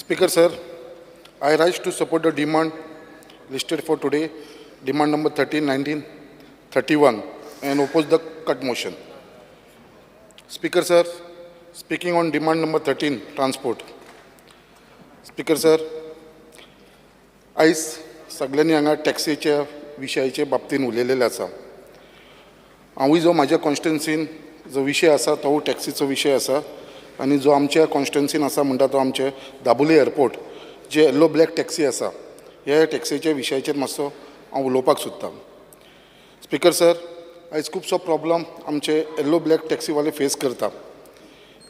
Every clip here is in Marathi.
Speaker sir, I rise to support the demand listed for today, demand number 13, 19, 31, and oppose the cut motion. Speaker sir, speaking on demand number 13, transport. Speaker sir, आयज सगळ्यांनी हांगा टॅक्सीच्या विशयाचे बाबतीन उलयलेले आसा. हांवूय जो म्हाज्या कॉन्स्टिट्युन्सीन जो विशय आसा तो टॅक्सीचो विशय आसा आनी जो आमच्या कॉन्स्टिट्युन्सीन आसा म्हणटा तो आमचे दाबोळे एअरपोर्ट जे येल्लो ब्लॅक टॅक्सी आसा ह्या टॅक्सीच्या विशयाचेर मातसो हांव उलोवपाक सोदतां. स्पिकर सर, आयज खुबसो प्रॉब्लम आमचे येल्लो ब्लॅक टॅक्सीवाले फेस करता.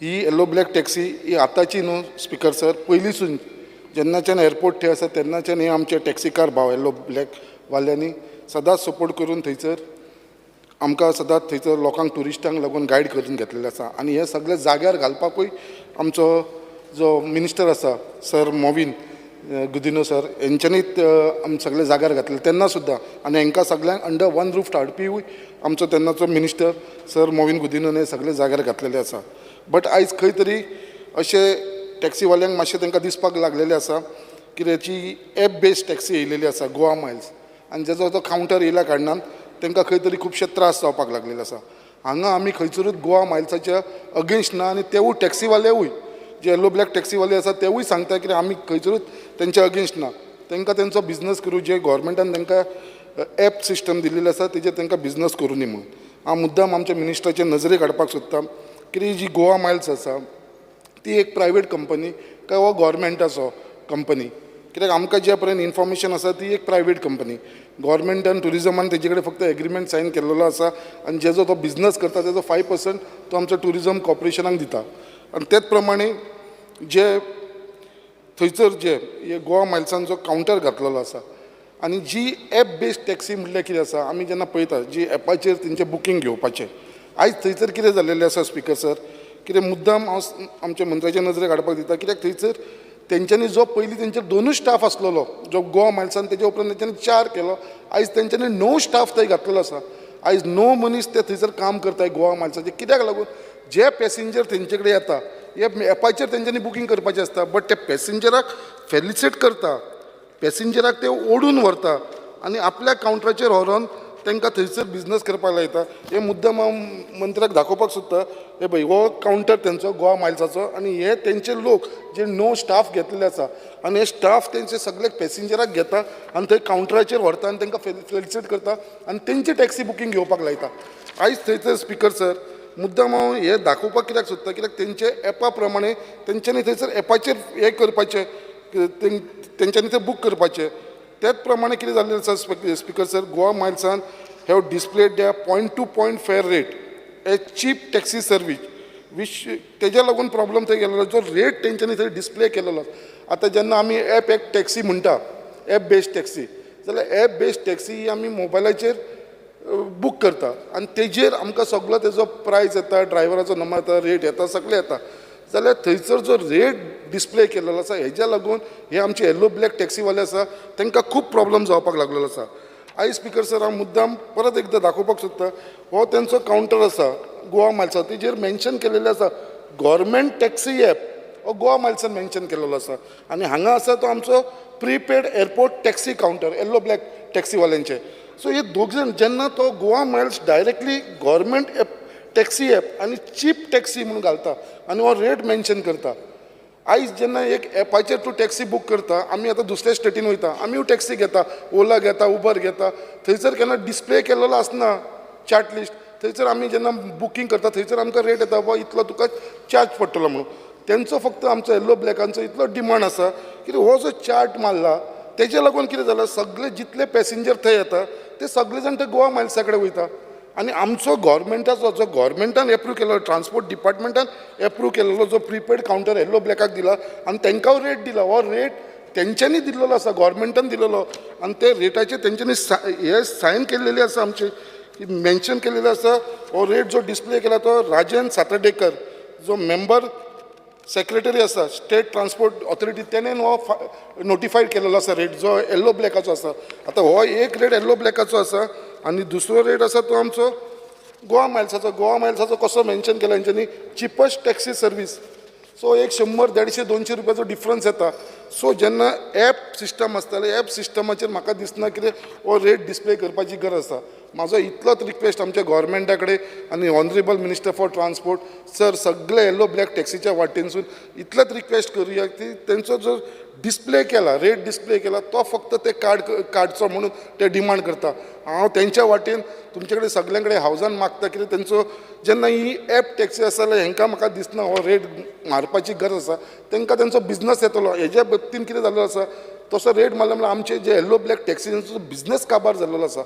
ही येल्लो ब्लॅक टॅक्सी ही आतांची न्हू स्पिकर सर, पयलींसून जेन्नाच्यान एअरपोर्ट थंय आसा तेन्नाच्यान हे आमचे टॅक्सीकार भाव येल्लो ब्लॅक वाल्यांनी सदांच सपोर्ट करून थंयसर आमकां सदांच थंयसर लोकांक ट्युरिस्टांक लागून गायड करून घेतलेले आसा. आनी हे सगळे जाग्यार घालपाकूय आमचो जो मिनिस्टर आसा सर मोविन गुदिनो सर हेंच्यांनी सगळे जाग्यार घातले तेन्ना सुद्दां आनी हांकां सगळ्यांक अंडर वन रूफ हाडपीय आमचो तेन्नाचो मिनिस्टर सर मोविन गुदिनोन हे सगळे जाग्यार घातलेले आसा. बट आयज खंय तरी अशें टॅक्सीवाल्यांक मातशें तांकां दिसपाक लागलेलें आसा की तेची एप बेस्ड टॅक्सी येयलेली आसा गोवा मायल्स आनी जेजो तो कावंटर येयल्या कारणान तांकां खंय तरी खुबशे त्रास जावपाक लागलेले आसा. हांगा आमी खंयसरूच गोवा मायल्साच्या अगेन्स्ट ना आनी तेवूय टॅक्सीवालेवूय जे येल्लो ब्लॅक टॅक्सीवाले आसा तेवूय सांगता की आमी खंयसरूच तेंच्या अगेन्स्ट ना. तांकां तेंचो बिझनस करूं जे गोवोरमेंटान तांकां एप सिस्टम दिल्लेलें आसा तेजेर तांकां बिझनस करूं न्ही म्हणून हांव मुद्दाम आमच्या मिनिस्टराचे नजरेक हाडपाक सोदतां की जी गोवा मायल्स आसा ती एक प्रायवेट कंपनी काय हो गोवोरमेंटाचो कंपनी. कित्याक आमकां जे पर्यंत इन्फॉर्मेशन आसा ती एक प्रायवेट कंपनी. गोवोरमेंटान ट्युरिजमान तेजे कडेन फक्त एग्रीमेंट सायन केल्लो आसा आनी जेजो तो बिझनस करता तेजो 5% तो आमच्या ट्युरिजम कॉर्पोरेशनाक दिता. आनी तेच प्रमाणे जे थंयसर जे गोवा मायल्सान जो कावंटर घातलेलो आसा आनी जी एप बेस्ड टॅक्सी म्हणल्यार कितें आसा आमी जेन्ना पळयता जी एपाचेर तेंचें बुकींग घेवपाचें आयज थंयसर कितें जाल्लेलें आसा स्पिकर सर, कितें मुद्दाम हांव आमच्या मंत्र्याच्या नजरेक हाडपाक दिता कित्याक थंयसर तेंच्यांनी जो पयलीं तेंचेर 2 स्टाफ आसलेलो जो गोवा मायल्सान तेजे उपरांत तेंच्यांनी 4 केलो. आयज तेंच्यांनी 9 स्टाफ थंय घातलेलो आसा. आयज 9 मनीस ते थंयसर काम करताय गोवा मायल्साचे. कित्याक लागून जे पॅसेंजर तेंचे कडेन येता हे एपाचेर तेंच्यांनी बुकींग करपाचें आसता बट ते पॅसेंजराक फेलिसिट करता, पॅसेंजराक ते ओडून व्हरता आनी आपल्या कावंटराचेर व्हरोन तांकां थंयसर बिझनस करपाक लायता. हे मुद्दम हांव मंत्र्याक दाखोवपाक सोदता हे पळय हो कावंटर तेंचो गोवा मायल्साचो आनी हे तेंचे लोक जे 9 स्टाफ घेतलेले आसा आनी हे स्टाफ तेंचे सगळे पॅसेंजराक घेता आनी थंय कावंटराचेर व्हरता आनी तांकां फेलिसिट करता आनी तेंची टॅक्सी बुकींग घेवपाक लायता. आयज थंयसर स्पिकर सर मुद्दम हांव हे दाखोवपाक कित्याक सोदता कित्याक तेंचे एपा प्रमाणे तेंच्यांनी थंयसर एपाचेर हे करपाचें तेंच्यांनी ते बूक करपाचें. त्याच प्रमाणे कितें जाल्लें आसा स्पिकर सर, गोवा मायल्सान have displayed the point to point fare rate a cheap taxi service which तेज्या लागून प्रॉब्लम थंय गेलेलो जो रेट तेंच्यांनी थंय डिस्प्ले केलेलो. आतां जेन्ना आमी एप एक टॅक्सी म्हणटा एप बेस्ड टॅक्सी जाल्यार एप बेस्ड टॅक्सी ही आमी मोबायलाचेर बूक करता आनी तेजेर आमकां सगळो तेजो प्रायस येता, ड्रायव्हराचो नंबर येता, रेट येता, सगळें येता. जाल्यार थंयसर जो रेट डिस्प्ले केलेलो आसा हेज्या लागून हे आमचे येल्लो ब्लॅक टॅक्सीवाले आसा तांकां खूब प्रॉब्लम जावपाक लागलेलो आसा. आयज स्पिकर सर हांव मुद्दाम परत एकदां दाखोवपाक सोदता हो तेंचो कावंटर आसा गोवा मायल्सा तेजेर मेन्शन केलेलें आसा गव्हर्मेंट टॅक्सी एप हो गोवा मायल्सान मेन्शन केलेलो आसा आनी हांगा आसा तो आमचो prepaid airport taxi counter yellow black टॅक्सीवाल्यांचे. सो हे दोग जाण जेन्ना तो Goa Miles directly government app taxi app आनी चीप टॅक्सी म्हणून घालता आनी हो रेट मेन्शन करता. आयज जेन्ना एक एपाचेर तूं टॅक्सी बूक करता आमी आतां दुसऱ्या स्टेटीन वयता आमीय टॅक्सी घेता, ओला घेता, उबर घेता, थंयसर केन्ना डिस्प्ले केलेलो आसना चार्ट लिस्ट. थंयसर आमी जेन्ना बुकींग करता थंयसर आमकां रेट येता बाबा इतलो तुका चार्ज पडटलो म्हणून. तेंचो फक्त आमचो येल्लो ब्लॅकांचो इतलो डिमांड आसा की हो जो चार्ट मारला तेजे लागून कितें जालां सगळे जितले पॅसेंजर थंय येता ते सगळे जाण ते गोवा मायल्सा कडेन वयता आनी आमचो गव्हर्मेंटाचो जो गव्हर्मेंटान एप्रूव केलो ट्रान्सपोर्ट डिपार्टमेंटान एप्रूव केलेलो जो प्रिपेड कावंटर येल्लो ब्लॅकाक दिला आनी तांकां रेट दिला हो रेट तेंच्यांनी दिल्लो आसा गव्हर्मेंटान दिलेलो आनी ते रेटाचेर तेंच्यांनी हे सायन केल्लेली आसा आमचे मेन्शन केलेले आसा. हो रेट जो डिस्प्ले केला तो राजन सातर्डेकर जो मेंबर सेक्रेटरी आसा स्टेट ट्रान्सपोर्ट ऑथॉरिटी तेणें हो नोटिफायड केलेलो आसा रेट जो येल्लो ब्लॅकाचो आसा. आतां हो एक रेट येल्लो ब्लॅकाचो आसा आनी दुसरो रेट आसा तो आमचो गोवा मायल्साचो कसो मेन्शन केला हेंच्यांनी चिपस्ट टॅक्सी सर्वीस सो एक 100-150-200 रुपयाचो डिफरन्स येता. सो जेन्ना ॲप सिस्टम आसताले ॲप सिस्टमाचेर म्हाका दिसना कितें हो रेट डिस्प्ले करपाची गरज आसा. म्हाजो इतलोच रिक्वेस्ट आमच्या गव्हर्मेंटा कडेन आनी honourable minister for transport sir सगळे येलो ब्लॅक टॅक्सीच्या वाटेनसून इतलोच रिक्वेस्ट करुया की तेंचो जो डिस्प्ले केला रेट डिस्प्ले केला तो फक्त ते काडचो म्हणून ते डिमांड करता. हांव तेंच्या वाटेन तुमचे कडेन सगळ्यां कडेन हावजान मागता कितें तेंचो जेन्ना ही ॲप टॅक्सी आसा जाल्यार हेंकां म्हाका दिसना हो रेट मारपाची गरज आसा. तेंकां तेंचो बिझनस येतलो. हेज्या बाबतीन कितें जाल्लो आसा तसो रेट मारलो म्हणल्यार आमचे जे येलो ब्लॅक टॅक्सीचो बिझनस काबार जाल्लो आसा.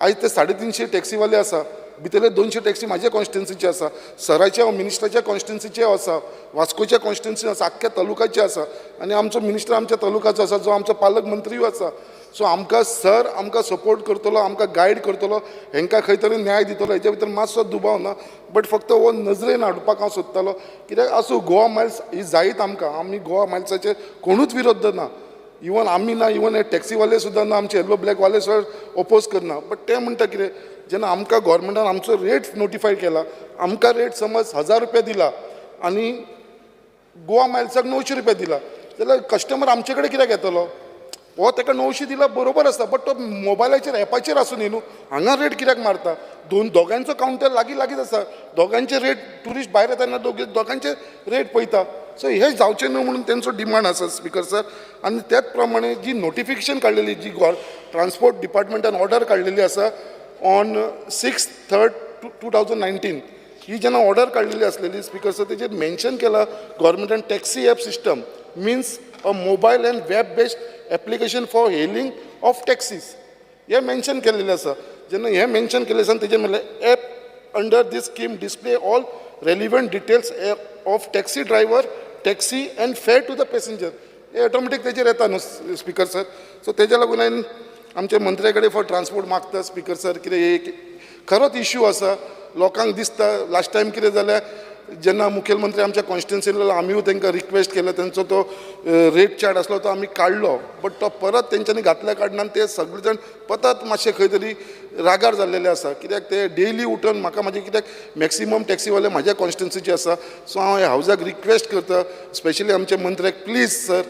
आयज ते 350 टॅक्सीवाले आसा भितरले 200 टॅक्सी म्हाज्या कॉन्स्टिट्युन्सीचे आसा, सराच्या मिनिस्टराच्या कॉन्स्टिट्युन्सीचे आसा, वास्कोच्या कॉन्स्टिट्युन्सी आसा, आख्ख्या तालुकाचे आसा आनी आमचो मिनिस्टर आमच्या तालुकाचो आसा जो आमचो पालक मंत्रीय आसा. सो आमकां सर आमकां सपोर्ट करतलो, आमकां गायड करतलो, हेंकां खंय तरी न्याय दितलो. हेच्या भितर मातसो दुबाव ना. बट फक्त हो नजरेन हाडपाक हांव सोदतालो कित्याक आसूं गोवा मायल्स ही जायत आमकां. आमी गोवा मायल्साचे कोणूच विरोध ना. इवन आमी ना, इवन हे टॅक्सीवाले सुद्दां ना, आमचे येलो ब्लॅकवाले सुद्दां ओपोज करना. बट ते म्हणटा कितें जेन्ना आमकां गव्हर्मेंटान आमचो रेट नोटिफाय केला, आमकां रेट समज 1000 रुपया दिला आनी गोवा मायल्साक 900 रुपया दिला जाल्यार कस्टमर आमचे कडेन कित्याक येतलो. हो ताका 900 दिला बरोबर आसा बट तो मोबायलाचेर एपाचेर आसूं न्ही न्हू. हांगा रेट कित्याक मारता. दोगांचो कावंटर लागींच आसा. दोगांचे रेट ट्युरिस्ट भायर येताना दोगांचे रेट पळयता. सो हे जावचें न्हू म्हणून तेंचो डिमांड आसा स्पिकर सर. आनी त्याच प्रमाणे जी नोटिफिकेशन काडलेली जी ट्रान्सपोर्ट डिपार्टमेंटान ऑर्डर काडलेली आसा ऑन 6/3/2019 ही जेन्ना ऑर्डर काडलेली आसलेली स्पिकर सर तेजेर मेन्शन केला गव्हर्मेंटान taxi app system means a mobile and web based application for hailing of taxis हे मेन्शन केलेलें आसा. जेन्ना हे मेन्शन केलें आसा तेजेर म्हणलें app under this scheme display all relevant details of taxi driver taxi and fare to the passenger. हे ऑटोमॅटीक तेजेर येता न्हू स्पिकर सर. सो तेज्या लागून हांवें आमच्या मंत्र्या कडेन फॉर ट्रान्सपोर्ट मागता स्पिकर सर कितें एक खरोच इश्यू आसा. लोकांक दिसता लास्ट टायम कितें जाल्यार जेन्ना मुखेलमंत्री आमच्या कॉन्स्टिट्युन्सीन आमीय तांकां रिक्वेस्ट केलो तेंचो तो रेट चार्ट आसलो तो आमी काडलो बट तो परत तेंच्यांनी घातल्या कारणान ते सगळे जाण परत मातशे खंय तरी रागार जाल्लेले आसा. कित्याक ते डेली उठून म्हाका म्हाजे कित्याक मॅक्सिमम टॅक्सीवाले म्हाज्या कॉन्स्टिट्युन्सीचे आसा. सो हांव ह्या हावजाक रिक्वेस्ट करता स्पेशली आमच्या मंत्र्याक प्लीज सर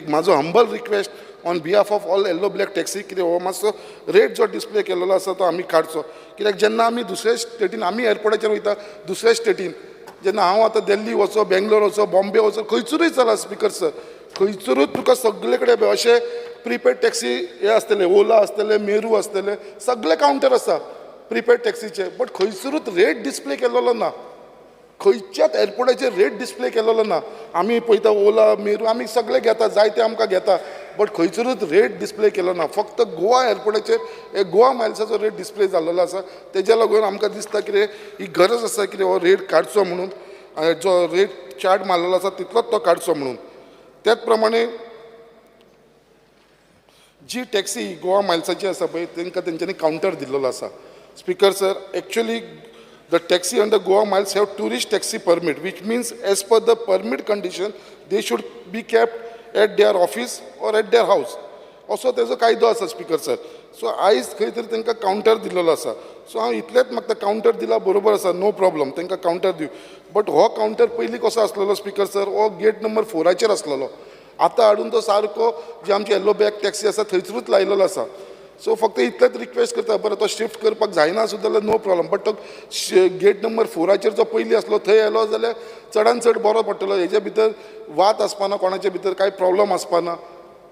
म्हाजो humble request on behalf of all yellow black taxi कितें हो मातसो रेट जो डिस्प्ले केल्लो आसा तो आमी काडचो. कित्याक जेन्ना आमी दुसऱ्या स्टेटीन आमी एअरपोर्टाचेर वयता दुसऱ्या स्टेटीन जेन्ना हांव आतां दिल्ली वचो बेंगलोर वचो बॉम्बे वचो खंयसरूय चला स्पिकर सर खंयसरूच तुका सगळे कडेन अशे प्रिपेड टॅक्सी हे आसतले ओला आसतले मेरू आसतले सगळे कावंटर आसा प्रिपेड टॅक्सीचे बट खंयसरूच रेट डिस्प्ले केल्लो ना. खंयच्याच एअरपोर्टाचेर रेट डिस्प्ले केल्लो ना. आमी पळयता ओला मेरू आमी सगळे घेता जायते आमकां घेता बट खंयसरूच रेट डिस्प्ले केलो ना. फक्त गोवा एअरपोर्टाचेर हे गोवा मायल्साचो रेट डिस्प्ले जाल्लो आसा. तेज्या लागून आमकां दिसता कितें ही गरज आसा कितें हो रेट काडचो म्हणून जो रेट चार्ट मारलेलो आसा तितलोच तो काडचो म्हणून. त्याच प्रमाणे जी टॅक्सी गोवा मायल्साची आसा पळय तांकां तेंच्यांनी कावंटर दिल्लो आसा. Speaker sir actually the taxi under Goa miles have tourist taxi permit, which means as per the permit condition, they should be kept at their office or at their house. Also, तेजो कायदो आसा स्पिकर सर. सो आयज खंय तरी तांकां कावंटर दिल्लो आसा. सो हांव इतलेंच म्हाका कावंटर दिला बरोबर आसा नो प्रॉब्लम तांकां कावंटर दिवं. बट हो कावंटर पयलीं कसो आसलेलो स्पिकर सर हो गेट नंबर 4 आसलेलो. आतां हाडून तो सारको जे आमचे येल्लो ब्लॅक टॅक्सी आसा थंयसरूच लायलेलो आसा. सो फक्त इतलेंच रिक्वेस्ट करता बरं तो शिफ्ट करपाक जायना सुद्दां जाल्यार नो प्रॉब्लम बट तो गेट नंबर 4 जो पयलीं आसलो थंय येलो जाल्यार चडान चड बरो पडटलो. हेजे भितर वाद आसपाना कोणाचे भितर कांय प्रॉब्लम आसपाना.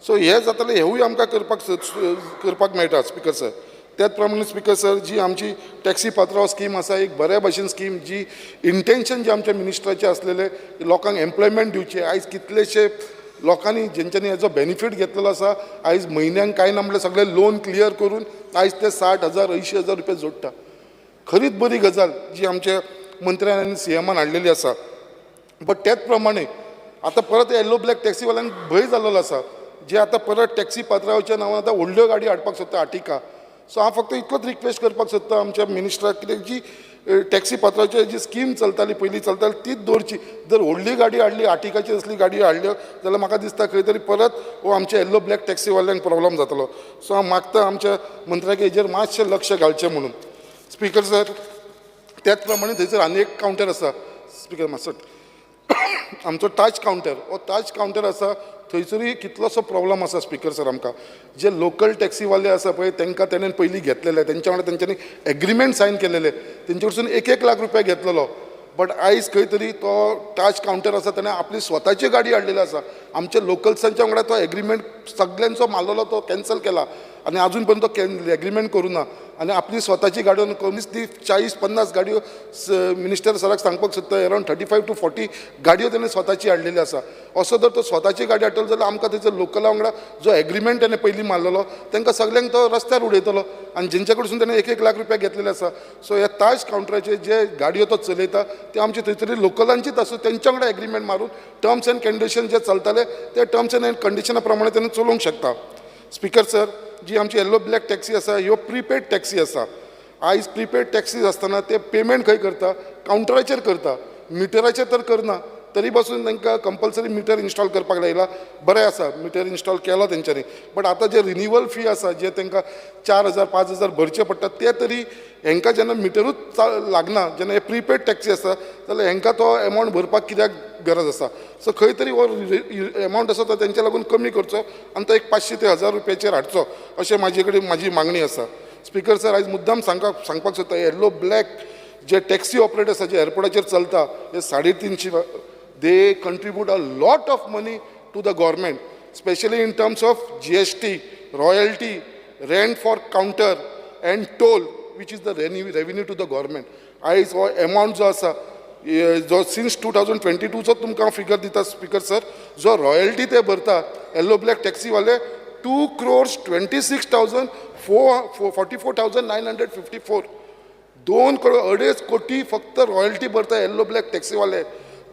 सो हे जातालें हेवूय आमकां करपाक मेळटा स्पिकर सर. त्याच प्रमाणे स्पिकर सर जी आमची टॅक्सी पात्रांव स्कीम आसा एक बऱ्या भशेन स्कीम जी इंटेन्शन जे आमच्या मिनिस्टराचे आसलेले लोकांक एम्प्लॉयमेंट दिवचे. आयज कितलेशे लोकांनी जेंच्यांनी हेजो बेनिफीट घेतलेलो आसा आयज म्हयन्यांक कांय ना म्हणल्यार सगळे लोन क्लियर करून आयज ते 60,000 80,000 रुपया जोडटा. खरीच बरी गजाल जी आमच्या मंत्र्यान आनी CMान हाडलेली आसा. बट त्याच प्रमाणे आतां परत येल्लो ब्लॅक टॅक्सीवाल्यांक भंय जाल्लो आसा जे आतां परत टॅक्सी पात्रांवाच्या नांवान आतां व्हडल्यो गाडी हाडपाक सोदता आर्टिका. सो हांव फक्त इतलोच रिक्वेस्ट करपाक सोदता आमच्या मिनिस्टराक कित्याक जी टॅक्सी पात्रांची जी स्कीम चलताली पयलीं चलताली तीच दवरची. जर व्हडली गाडी हाडली आर्टिकाची असली गाडी हाडल्यो जाल्यार म्हाका दिसता खंय तरी परत हो आमच्या येल्लो ब्लॅक टॅक्सीवाल्यांक प्रॉब्लम जातलो. सो हांव मागता आमच्या मंत्र्याक हेजेर मातशें लक्ष घालचें म्हणून. स्पिकर सर त्याच प्रमाणे थंयसर आनी एक कावंटर आसा स्पिकर मातसो आमचो ताज कावंटर हो ताज कावंटर आसा थंयसरूय कितलोसो प्रॉब्लम आसा स्पिकर सर आमकां जे लोकल टॅक्सीवाले आसा पळय तांकां तेणेन पयलीं घेतलेले तेंच्या वांगडा तेंच्यांनी एग्रीमेंट सायन केलेले तेंचे कडसून 1-1 लाख रुपया घेतलेलो बट आयज खंय तरी तो ताज कावंटर आसा ताणें आपली स्वताची गाडी हाडलेली आसा आमच्या लोकल्सांच्या वांगडा तो एग्रीमेंट सगळ्यांचो मारलेलो तो कॅन्सल केला आनी अजून पर्यंत तो एग्रीमेंट करूं ना आनी आपली स्वताची गाडयो कमीच ती 40-50 गाडयो मिनिस्टर सराक सांगपाक सोदता अरावंड 35 to 40 गाडयो ताणें स्वताची हाडलेली आसा असो जर तो स्वताची गाडी हाडटलो जाल्यार आमकां थंयसर लोकला वांगडा जो एग्रीमेंट ताणें पयलीं मारलेलो तांकां सगळ्यांक तो रस्त्यार उडयतलो आनी जेंच्या कडसून ताणें 1-1 लाख रुपया घेतलेले आसा सो ह्या ताज कावंटराचे जे गाडयो तो चलयता ते आमचे थंय तरी लोकलांचीच आसूं तेंच्या वांगडा एग्रीमेंट मारून टर्म्स एंड कंडिशन जे चलताले ते टर्म्स एंड कंडिशना प्रमाणे ताणें चलोवंक शकता स्पिकर सर जी आमची येल्लो ब्लॅक टॅक्सी आसा ह्यो प्रिपेड टॅक्सी आसा आयज प्रिपेड टॅक्सीज आसतना ते पेमेंट खंय करता कावंटराचेर करता मिटराचेर तर करना तरी पासून तांकां कंपल्सरी मिटर इन्स्टॉल करपाक लायला बरें आसा मिटर इन्स्टॉल केलो तेंच्यांनी बट आतां जे रिन्युवल फी आसा जे तांकां 4,000-5,000 भरचे पडटा ते तरी हांकां जेन्ना मिटरूच लागना जेन्ना हे प्रिपेड टॅक्सी आसा जाल्यार हांकां तो एमावंट भरपाक कित्याक गरज आसा सो खंय तरी हो एमावंट आसा तो तेंच्या लागून कमी करचो आनी तो 500 ते 1,000 रुपयाचेर हाडचो अशें म्हाजी मागणी आसा स्पिकर सर आयज मुद्दाम सांगपाक सोदता येल्लो ब्लॅक जे टॅक्सी ऑपरेटर आसा जे एअरपोर्टाचेर चलता हे 350 they contribute a lot of money to the government, especially in terms of GST, royalty, rent for counter and toll, which is the revenue to the government. As amount जो आसा जो since 2022 जो तुमकां फिगर दिता स्पीकर सर जो रॉयल्टी ते भरता येल्लो ब्लॅक टॅक्सीवाले 2,26,954 2.5 कोटी फक्त रॉयल्टी भरता येल्लो ब्लॅक टॅक्सीवाले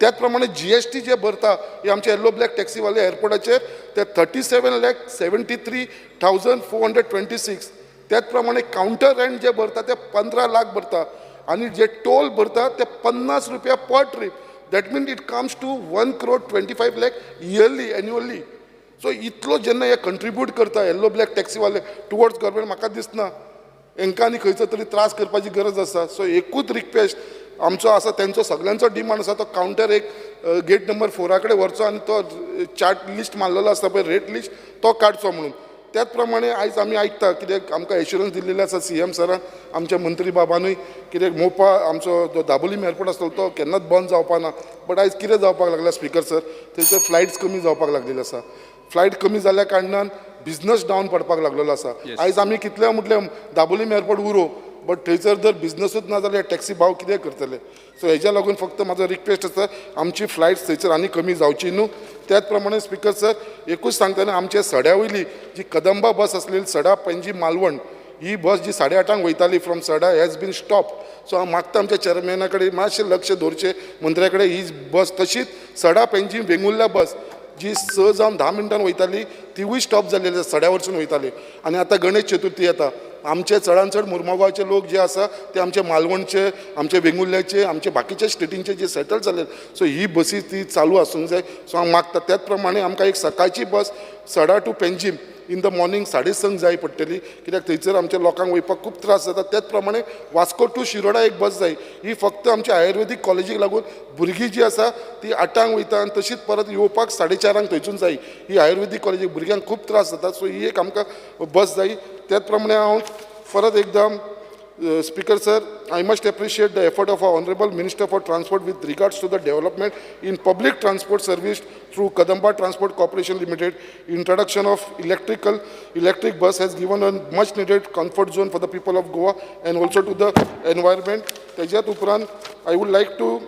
त्याच प्रमाणे GST जे भरता हे आमचे येल्लो ब्लॅक टॅक्सीवाले एअरपोर्टाचेर ते 37,73,426 त्याच प्रमाणे काउंटर रेंट जे भरता ते 15 लाख भरता आणि जे टोल भरता ते 50 रुपया per trip that mean it comes to 1,25 lakh yearly annually so इतलो जेन्ना हे कंट्रिब्यूट करता येल्लो ब्लॅक टॅक्सीवाले टुवर्ड्स गव्हर्मेंट म्हाका दिसना हांकां आनी खंयचो तरी त्रास करपाची गरज आसा सो एकूच रिक्वेस्ट आमचो आसा त्यांचो सगळ्यांचो डिमांड आसा तो काउंटर एक गेट नंबर 4 कडेन व्हरचो आनी तो चार्ट लिस्ट मारलेलो आसता पळय रेट लिस्ट तो काडचो म्हणून त्याच प्रमाणे आयज आमी आयकता कित्याक आमकां एश्युरन्स दिल्लेले आसा CM सरान आमच्या मंत्री बाबानूय कित्याक मोपा आमचो जो दाबोलीम एअरपोर्ट आसलो तो केन्नाच बंद जावपा ना बट आयज कितें जावपाक लागला स्पीकर सर थंयसर फ्लायट्स कमी जावपाक लागलेले आसा फ्लायट कमी जाल्ल्या कारणान बिझनस डावन पडपाक लागलेलो आसा आयज आमी कितले म्हटलें दाबोलीम एअरपोर्ट उरो बट थंयसर जर बिझनसूच ना जाल्यार टॅक्सी भाव कितें करतले सो हेज्या लागून फक्त म्हाजो रिक्वेस्ट आसा आमची फ्लायट्स थंयसर आनी कमी जावची न्हू त्याच प्रमाणे स्पीकर सर एकूच सांगतना आमचे सड्या वयली जी कदंबा बस आसलेली सडा पेंजीम मालवण ही बस जी 8:30 वयताली फ्रॉम सडा हॅज बीन स्टॉप सो हांव मागता आमच्या चेअरमॅना कडेन मातशें लक्ष दवरचें मंत्र्या कडेन ही बस तशीच सडा पेंजीम वेंगुर्ल्या बस जी 6 जावन 10 मिनटान वयताली तिवूय स्टॉप जाल्लेली सड्या वरसून वयताली आनी आतां गणेश चतुर्थी येता आमचे चडांत चड मुर्मुगांवचे लोक जे आसा ते आमचे मालवणचे आमचे वेंगुर्ल्याचे आमचे बाकीचे स्टेटींचे जे सेटल जाले सो ही बसी ती चालू आसूंक जाय सो हांव मागता त्याच प्रमाणे आमकां एक सकाळची bus Sada to Panjim in the morning 6:30 जाय पडटली कित्याक थंयसर आमच्या लोकांक वयपाक खूब त्रास जाता त्याच प्रमाणे वास्को टू शिरोडा एक बस जाय ही फक्त आमच्या आयुर्वेदीक कॉलेजीक लागून भुरगीं जी आसा ती 8 वयता आनी तशीच परत येवपाक 4:30 थंयसून जाय ही आयुर्वेदीक कॉलेजीक भुरग्यांक खूब त्रास जाता सो ही एक आमकां बस जाय त्याच प्रमाणे हांव परत एकदम Speaker sir, I must appreciate the effort of our Honorable Minister for Transport with regards to the development in public transport service through Kadamba Transport Corporation Limited. Introduction of electric bus has given a much needed comfort zone for the people of Goa and also to the environment. Tejat Upran, I would like to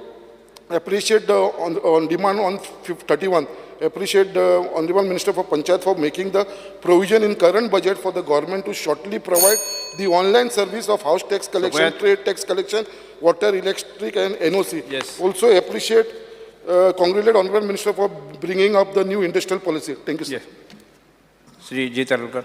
appreciate the on demand on 31. Appreciate the Honorable Minister for Panchayat for making the provision in current budget for the government to shortly provide the online service of house tax collection, trade tax collection, water, electric and NOC. Yes. Also appreciate, congratulate Honorable Minister for bringing up the new industrial policy. Thank you, sir. Yes. Shri J. Tarulkar.